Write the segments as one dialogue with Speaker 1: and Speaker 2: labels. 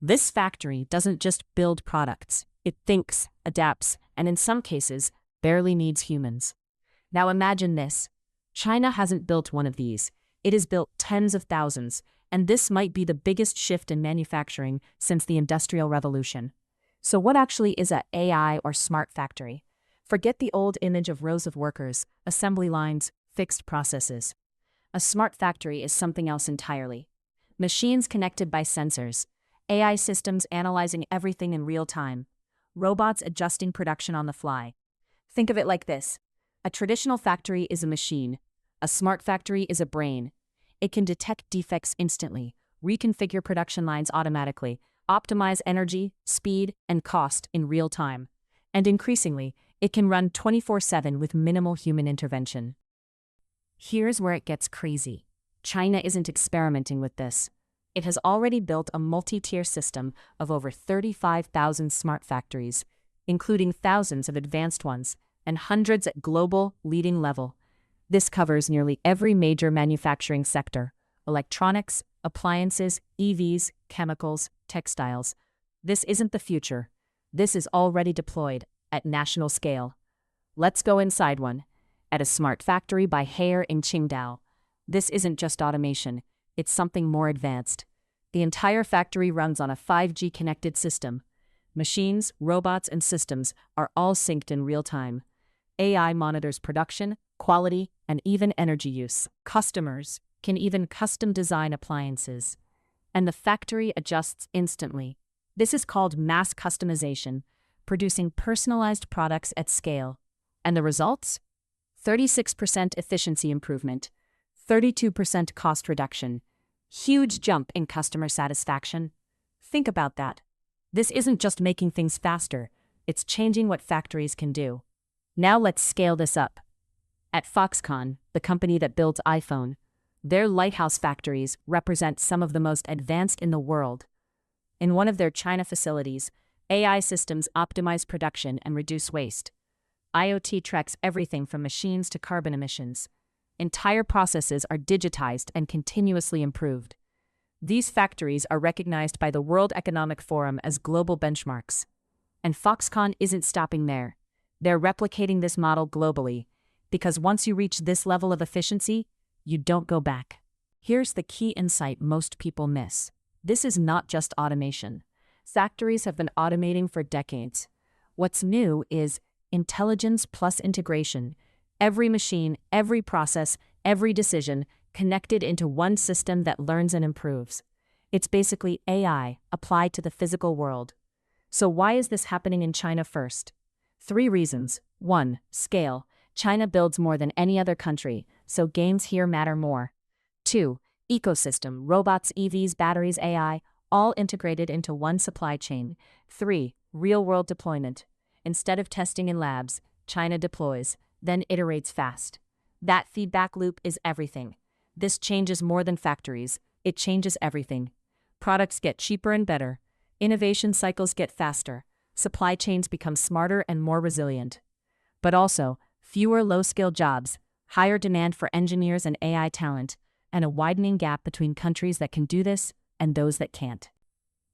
Speaker 1: This factory doesn't just build products, it thinks, adapts, and in some cases, barely needs humans. Now imagine this. China hasn't built one of these. It has built tens of thousands, and this might be the biggest shift in manufacturing since the Industrial Revolution. So what actually is a AI or smart factory? Forget the old image of rows of workers, assembly lines, fixed processes. A smart factory is something else entirely. Machines connected by sensors, AI systems analyzing everything in real time, robots adjusting production on the fly. Think of it like this. A traditional factory is a machine. A smart factory is a brain. It can detect defects instantly, reconfigure production lines automatically, optimize energy, speed, and cost in real time. And increasingly, it can run 24/7 with minimal human intervention. Here's where it gets crazy. China isn't experimenting with this. It has already built a multi-tier system of over 35,000 smart factories, including thousands of advanced ones and hundreds at global leading level. This covers nearly every major manufacturing sector: electronics, appliances, EVs, chemicals, textiles. This isn't the future. This is already deployed at national scale. Let's go inside one. At a smart factory by Haier in Qingdao. This isn't just automation, it's something more advanced. The entire factory runs on a 5G connected system. Machines, robots, and systems are all synced in real time. AI monitors production, quality, and even energy use. Customers can even custom design appliances. And the factory adjusts instantly. This is called mass customization, producing personalized products at scale. And the results? 36% efficiency improvement, 32% cost reduction, huge jump in customer satisfaction. Think about that. This isn't just making things faster, it's changing what factories can do. Now let's scale this up. At Foxconn, the company that builds iPhone, their lighthouse factories represent some of the most advanced in the world. In one of their China facilities, AI systems optimize production and reduce waste. IoT tracks everything from machines to carbon emissions. Entire processes are digitized and continuously improved. These factories are recognized by the World Economic Forum as global benchmarks. And Foxconn isn't stopping there. They're replicating this model globally, because once you reach this level of efficiency, you don't go back. Here's the key insight most people miss. This is not just automation. Factories have been automating for decades. What's new is intelligence plus integration. Every machine, every process, every decision connected into one system that learns and improves. It's basically AI applied to the physical world. So why is this happening in China first? 3 reasons. 1. Scale. China builds more than any other country, so gains here matter more. 2. Ecosystem. Robots, EVs, batteries, AI, all integrated into one supply chain. 3. Real-world deployment. Instead of testing in labs, China deploys, then iterates fast. That feedback loop is everything. This changes more than factories. It changes everything. Products get cheaper and better. Innovation cycles get faster. Supply chains become smarter and more resilient. But also, fewer low-skill jobs, higher demand for engineers and AI talent, and a widening gap between countries that can do this and those that can't.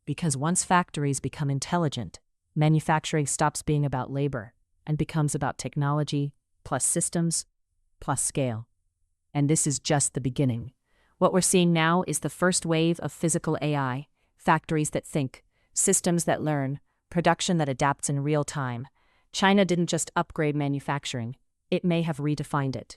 Speaker 1: Because once factories become intelligent, manufacturing stops being about labor and becomes about technology, plus systems, plus scale. And this is just the beginning. What we're seeing now is the first wave of physical AI, factories that think, systems that learn, production that adapts in real time. China didn't just upgrade manufacturing, it may have redefined it.